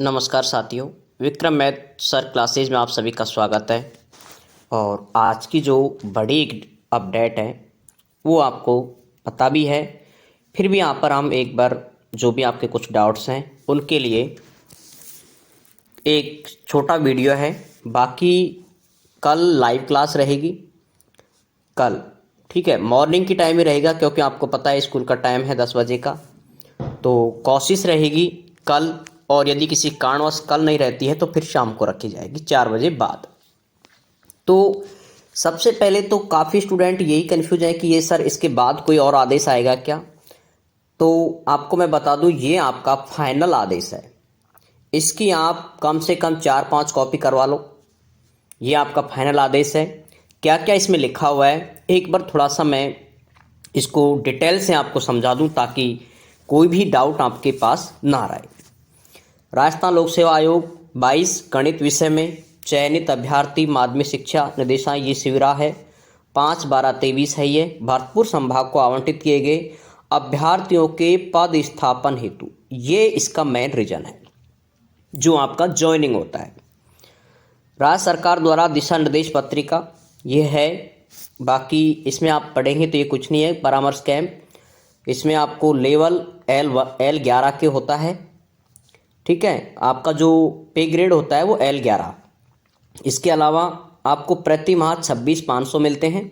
नमस्कार साथियों, Vikram math sir classes में आप सभी का स्वागत है। और आज की जो बड़ी अपडेट है वो आपको पता भी है, फिर भी यहाँ पर हम एक बार जो भी आपके कुछ डाउट्स हैं उनके लिए एक छोटा वीडियो है। बाकी कल लाइव क्लास रहेगी, कल ठीक है, मॉर्निंग की टाइम ही रहेगा क्योंकि आपको पता है स्कूल का टाइम है 10 बजे का। तो कोशिश रहेगी कल, और यदि किसी कारणवश कल नहीं रहती है तो फिर शाम को रखी जाएगी 4 बजे बाद। तो सबसे पहले तो काफ़ी स्टूडेंट यही कन्फ्यूज है कि ये सर इसके बाद कोई और आदेश आएगा क्या। तो आपको मैं बता दूं, ये आपका फाइनल आदेश है। इसकी आप कम से कम 4-5 कॉपी करवा लो। ये आपका फाइनल आदेश है। क्या क्या इसमें लिखा हुआ है एक बार थोड़ा सा मैं इसको डिटेल से आपको समझा दूं ताकि कोई भी डाउट आपके पास ना रहे। राजस्थान लोक सेवा आयोग 22 गणित विषय में चयनित अभ्यर्थी माध्यमिक शिक्षा निर्देशालय ये शिविरा है 5/12/23 है। ये भरतपुर संभाग को आवंटित किए गए अभ्यर्थियों के पद स्थापन हेतु ये इसका मेन रीजन है जो आपका ज्वाइनिंग होता है। राज्य सरकार द्वारा दिशा निर्देश पत्रिका ये है। बाकी इसमें आप पढ़ेंगे तो ये कुछ नहीं है, परामर्श कैंप इसमें आपको लेवल L11 के होता है, ठीक है। आपका जो पे ग्रेड होता है वो L11। इसके अलावा आपको प्रति माह 26,500 मिलते हैं,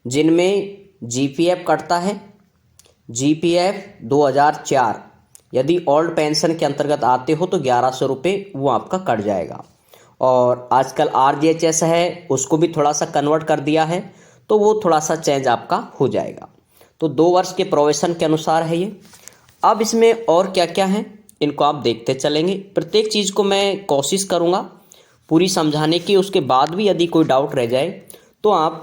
जिनमें GPF कटता है। GPF 2004 यदि ओल्ड पेंशन के अंतर्गत आते हो तो 1100 रुपये वो आपका कट जाएगा। और आजकल RGHS है, उसको भी थोड़ा सा कन्वर्ट कर दिया है तो वो थोड़ा सा चेंज आपका हो जाएगा। तो 2 वर्ष के प्रोवेशन के अनुसार है ये। अब इसमें और क्या क्या है इनको आप देखते चलेंगे। प्रत्येक चीज़ को मैं कोशिश करूँगा पूरी समझाने की, उसके बाद भी यदि कोई डाउट रह जाए तो आप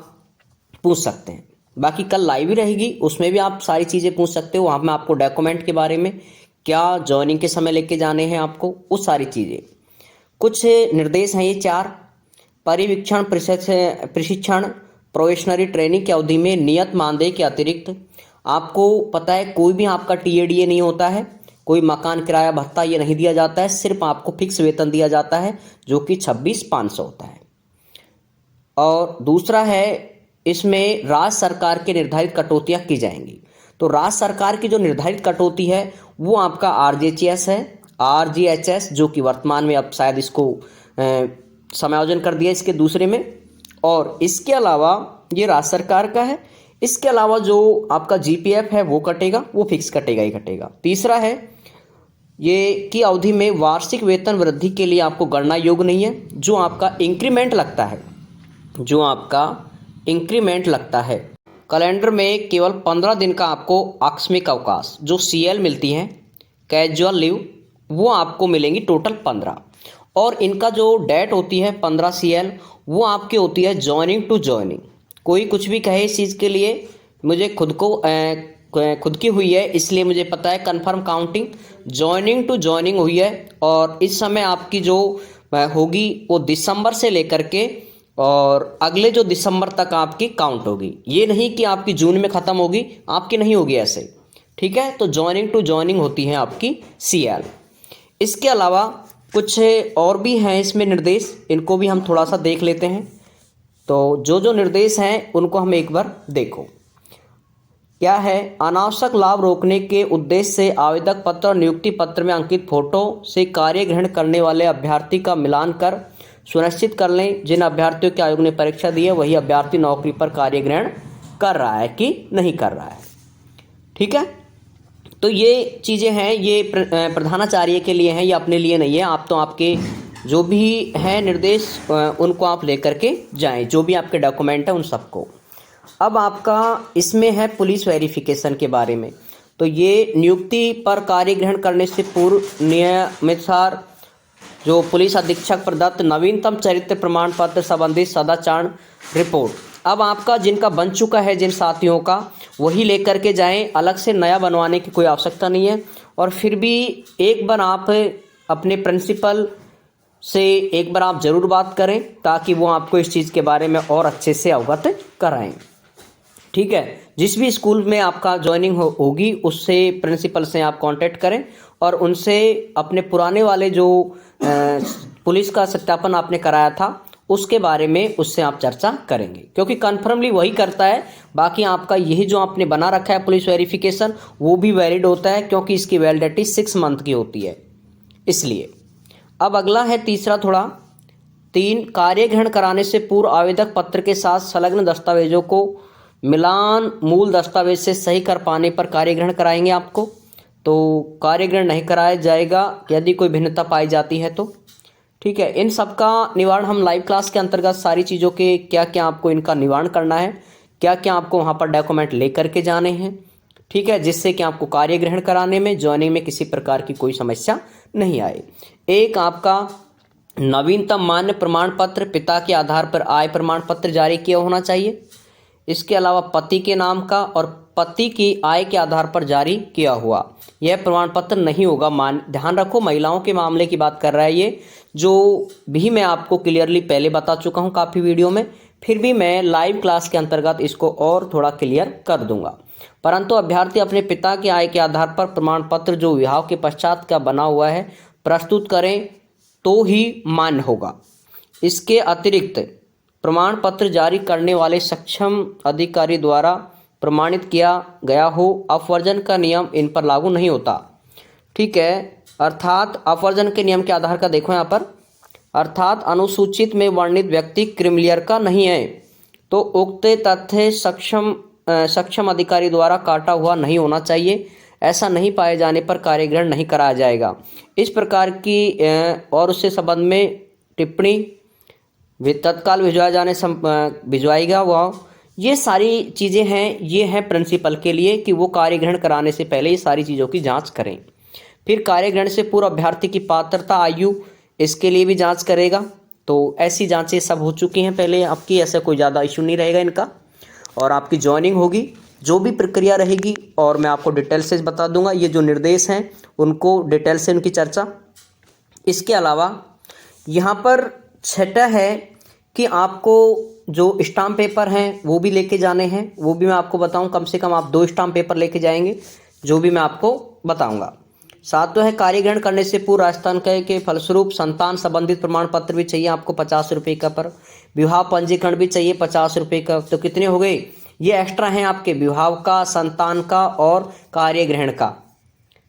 पूछ सकते हैं। बाकी कल लाइव ही रहेगी, उसमें भी आप सारी चीज़ें पूछ सकते हो। वहाँ मैं आपको डॉक्यूमेंट के बारे में क्या ज्वाइनिंग के समय लेके जाने हैं आपको, वो सारी चीज़ें। कुछ निर्देश हैं ये 4। परिवीक्षण प्रशिक्षण प्रोबेशनरी ट्रेनिंग की अवधि में नियत मानदेय के अतिरिक्त आपको पता है कोई भी आपका TADA नहीं होता है, कोई मकान किराया भत्ता ये नहीं दिया जाता है, सिर्फ आपको फिक्स वेतन दिया जाता है जो कि 26,500 होता है। और दूसरा है इसमें राज्य सरकार के निर्धारित कटौतियाँ की जाएंगी। तो राज्य सरकार की जो निर्धारित कटौती है वो आपका RGHS है, RGHS जो कि वर्तमान में अब शायद इसको समायोजन कर दिया इसके दूसरे में। और इसके अलावा ये राज्य सरकार का है। इसके अलावा जो आपका GPF है वो कटेगा, वो फिक्स कटेगा ही कटेगा। तीसरा है ये की अवधि में वार्षिक वेतन वृद्धि के लिए आपको गणना योग्य नहीं है। जो आपका इंक्रीमेंट लगता है, जो आपका इंक्रीमेंट लगता है कैलेंडर में केवल 15 दिन का आपको आकस्मिक अवकाश जो CL मिलती हैं, कैजुअल लीव, वो आपको मिलेंगी टोटल 15। और इनका जो डेट होती है 15 CL वो आपकी होती है ज्वाइनिंग टू ज्वाइनिंग। कोई कुछ भी कहे इस चीज़ के लिए, मुझे खुद की हुई है इसलिए मुझे पता है confirm counting joining two joining हुई है। और इस समय आपकी जो होगी वो दिसंबर से लेकर के और अगले जो दिसंबर तक आपकी काउंट होगी। ये नहीं कि आपकी जून में ख़त्म होगी, आपकी नहीं होगी ऐसे, ठीक है। तो ज्वाइनिंग टू ज्वाइनिंग होती है आपकी CL। इसके अलावा कुछ और भी हैं इसमें निर्देश, इनको भी हम थोड़ा सा देख लेते हैं। तो जो निर्देश हैं उनको हम एक बार देखो। क्या है, अनावश्यक लाभ रोकने के उद्देश्य से आवेदक पत्र और नियुक्ति पत्र में अंकित फोटो से कार्य ग्रहण करने वाले अभ्यर्थी का मिलान कर सुनिश्चित कर लें जिन अभ्यर्थियों के आयोग ने परीक्षा दी है वही अभ्यर्थी नौकरी पर कार्य ग्रहण कर रहा है कि नहीं कर रहा है, ठीक है। तो ये चीज़ें हैं, ये प्रधानाचार्य के लिए हैं, ये अपने लिए नहीं है। आप तो आपके जो भी हैं निर्देश उनको आप लेकर के जाएं, जो भी आपके डॉक्यूमेंट हैं उन सबको। अब आपका इसमें है पुलिस वेरिफिकेशन के बारे में। तो ये नियुक्ति पर कार्य ग्रहण करने से पूर्व नियमानुसार जो पुलिस अधीक्षक प्रदत्त नवीनतम चरित्र प्रमाण पत्र संबंधित सदाचार रिपोर्ट, अब आपका जिनका बन चुका है जिन साथियों का वही लेकर के जाएं, अलग से नया बनवाने की कोई आवश्यकता नहीं है। और फिर भी एक बार आप अपने प्रिंसिपल से एक बार आप ज़रूर बात करें ताकि वो आपको इस चीज़ के बारे में और अच्छे से अवगत कराएं, ठीक है। जिस भी स्कूल में आपका ज्वाइनिंग होगी उससे प्रिंसिपल से आप कांटेक्ट करें और उनसे अपने पुराने वाले जो पुलिस का सत्यापन आपने कराया था उसके बारे में उससे आप चर्चा करेंगे, क्योंकि कन्फर्मली वही करता है। बाकी आपका यही जो आपने बना रखा है पुलिस वेरिफिकेशन वो भी वैलिड होता है, क्योंकि इसकी वैलिडिटी 6 मंथ की होती है इसलिए। अब अगला है तीसरा, थोड़ा 3, कार्य ग्रहण कराने से पूर्व आवेदक पत्र के साथ संलग्न दस्तावेजों को मिलान मूल दस्तावेज से सही कर पाने पर कार्य ग्रहण कराएंगे आपको। तो कार्य ग्रहण नहीं कराया जाएगा यदि कोई भिन्नता पाई जाती है तो, ठीक है। इन सब का निवारण हम लाइव क्लास के अंतर्गत सारी चीज़ों के क्या क्या आपको इनका निवारण करना है, क्या क्या आपको वहाँ पर डॉक्यूमेंट ले करके जाने हैं, ठीक है, जिससे कि आपको कार्य ग्रहण कराने में ज्वाइनिंग में किसी प्रकार की कोई समस्या नहीं आए। एक आपका नवीनतम मान्य प्रमाण पत्र, पिता के आधार पर आय प्रमाण पत्र जारी किया होना चाहिए। इसके अलावा पति के नाम का और पति की आय के आधार पर जारी किया हुआ यह प्रमाण पत्र नहीं होगा मान्य। ध्यान रखो, महिलाओं के मामले की बात कर रहा है ये, जो भी मैं आपको क्लियरली पहले बता चुका हूँ काफ़ी वीडियो में, फिर भी मैं लाइव क्लास के अंतर्गत इसको और थोड़ा क्लियर कर दूंगा। परंतु अभ्यर्थी अपने पिता की आय के आधार पर प्रमाण पत्र जो विवाह के पश्चात का बना हुआ है प्रस्तुत करें तो ही मान्य होगा। इसके अतिरिक्त प्रमाण पत्र जारी करने वाले सक्षम अधिकारी द्वारा प्रमाणित किया गया हो अपवर्जन का नियम इन पर लागू नहीं होता, ठीक है। अर्थात अपवर्जन के नियम के आधार का देखो यहाँ पर, अर्थात अनुसूचित में वर्णित व्यक्ति क्रिमिलियर का नहीं है तो उक्त तथ्य सक्षम अधिकारी द्वारा काटा हुआ नहीं होना चाहिए। ऐसा नहीं पाए जाने पर कार्य ग्रहण नहीं कराया जाएगा। इस प्रकार की और उससे संबंध में टिप्पणी तत्काल भिजवाएगा वह। ये सारी चीज़ें हैं, ये हैं प्रिंसिपल के लिए कि वो कार्य ग्रहण कराने से पहले ये सारी चीज़ों की जांच करें। फिर कार्य ग्रहण से पूर्व अभ्यर्थी की पात्रता, आयु, इसके लिए भी जांच करेगा। तो ऐसी जांचें सब हो चुकी हैं पहले आपकी, ऐसा कोई ज़्यादा इशू नहीं रहेगा इनका। और आपकी ज्वाइनिंग होगी, जो भी प्रक्रिया रहेगी और मैं आपको डिटेल से बता दूंगा। ये जो निर्देश हैं उनको डिटेल से उनकी चर्चा। इसके अलावा यहाँ पर छठा है कि आपको जो स्टाम्प पेपर हैं वो भी लेके जाने हैं, वो भी मैं आपको बताऊं। कम से कम आप 2 स्टाम्प पेपर लेके जाएंगे, जो भी मैं आपको बताऊंगा। साथ तो है कार्य ग्रहण करने से पूर्व राजस्थान के फलस्वरूप संतान संबंधित प्रमाण पत्र भी चाहिए आपको 50 रुपये का पर। विवाह पंजीकरण भी चाहिए 50 रुपये का। तो कितने हो गए ये एक्स्ट्रा हैं आपके, विवाह का, संतान का और कार्य ग्रहण का,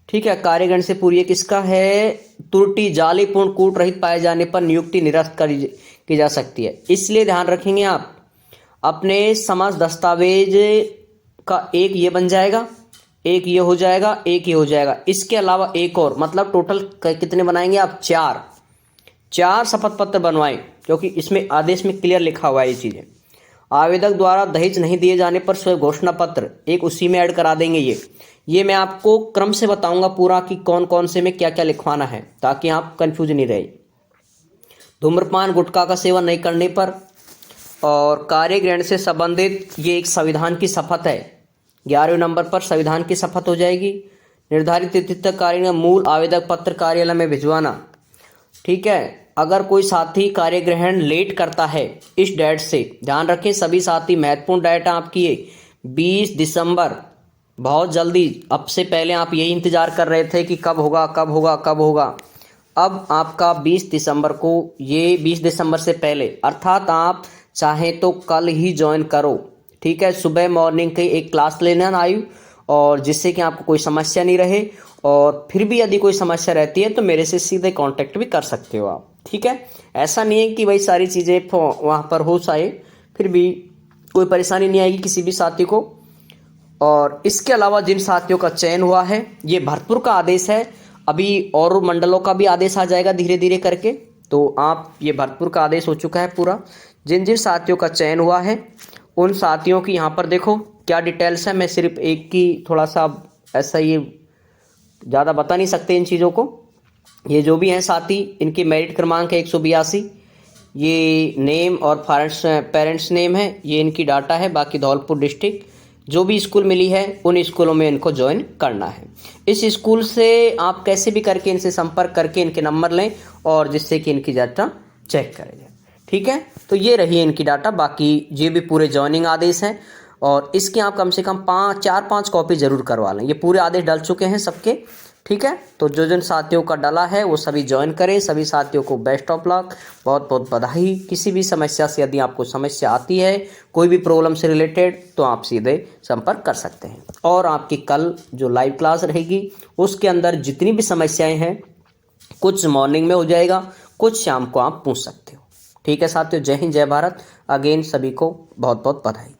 ठीक है। कार्य ग्रहण से पूर्व ये किसका है, त्रुटि जालीपूर्ण कूट रहित पाए जाने पर नियुक्ति निरस्त की जा सकती है। इसलिए ध्यान रखेंगे आप अपने समस्त दस्तावेज का एक ये बन जाएगा, एक ये हो जाएगा, एक ये हो जाएगा। इसके अलावा एक और, मतलब टोटल कितने बनाएंगे आप, 4 शपथ पत्र बनवाएं, क्योंकि इसमें आदेश में क्लियर लिखा हुआ है ये चीज़ें। आवेदक द्वारा दहेज नहीं दिए जाने पर स्वयं घोषणा पत्र एक उसी में ऐड करा देंगे। ये मैं आपको क्रम से बताऊंगा पूरा कि कौन कौन से में क्या क्या लिखवाना है, ताकि आप कंफ्यूज नहीं रहे। धूम्रपान गुटखा का सेवन नहीं करने पर। और कार्य ग्रहण से संबंधित ये एक संविधान की शपथ है, 11वें नंबर पर संविधान की शपथ हो जाएगी। निर्धारित तिथि तक कार्य मूल आवेदक पत्र कार्यालय में भिजवाना, ठीक है। अगर कोई साथी कार्य ग्रहण लेट करता है इस डेट से, ध्यान रखें सभी साथी, महत्वपूर्ण डेट आपकी है 20 दिसंबर, बहुत जल्दी। अब से पहले आप यही इंतजार कर रहे थे कि कब होगा कब होगा कब होगा। अब आपका 20 दिसंबर को, ये 20 दिसंबर से पहले, अर्थात आप चाहें तो कल ही ज्वाइन करो, ठीक है। सुबह मॉर्निंग की एक क्लास लेना आयु, और जिससे कि आपको कोई समस्या नहीं रहे। और फिर भी यदि कोई समस्या रहती है तो मेरे से सीधे कांटेक्ट भी कर सकते हो आप, ठीक है। ऐसा नहीं है कि भाई सारी चीज़ें वहाँ पर हो जाए, फिर भी कोई परेशानी नहीं आएगी किसी भी साथी को। और इसके अलावा जिन साथियों का चयन हुआ है, ये भरतपुर का आदेश है, अभी और मंडलों का भी आदेश आ जाएगा धीरे धीरे करके। तो आप, ये भरतपुर का आदेश हो चुका है पूरा। जिन जिन साथियों का चयन हुआ है उन साथियों की यहाँ पर देखो क्या डिटेल्स है। मैं सिर्फ एक की थोड़ा सा ऐसा, ये ज़्यादा बता नहीं सकते इन चीज़ों को। ये जो भी हैं साथी, इनके मेरिट क्रमांक है 182, ये नेम और पेरेंट्स नेम है, ये इनकी डाटा है। बाकी धौलपुर डिस्ट्रिक्ट जो भी स्कूल मिली है उन स्कूलों में इनको ज्वाइन करना है। इस स्कूल से आप कैसे भी करके इनसे संपर्क करके इनके नंबर लें, और जिससे कि इनकी डाटा चेक करें, ठीक है। तो ये रही इनकी डाटा। बाकी ये भी पूरे ज्वाइनिंग आदेश हैं, और इसके आप कम से कम 4-5 कॉपी ज़रूर करवा लें। ये पूरे आदेश डल चुके हैं सबके, ठीक है, तो जो जिन साथियों का डला है वो सभी ज्वाइन करें। सभी साथियों को बेस्ट ऑफ लक, बहुत बहुत बधाई। किसी भी समस्या से यदि आपको समस्या आती है, कोई भी प्रॉब्लम से रिलेटेड, तो आप सीधे संपर्क कर सकते हैं। और आपकी कल जो लाइव क्लास रहेगी उसके अंदर जितनी भी समस्याएं हैं, कुछ मॉर्निंग में हो जाएगा, कुछ शाम को आप पूछ सकते हो। ठीक है साथियों, जय हिंद, जय भारत। अगेन सभी को बहुत बहुत बधाई।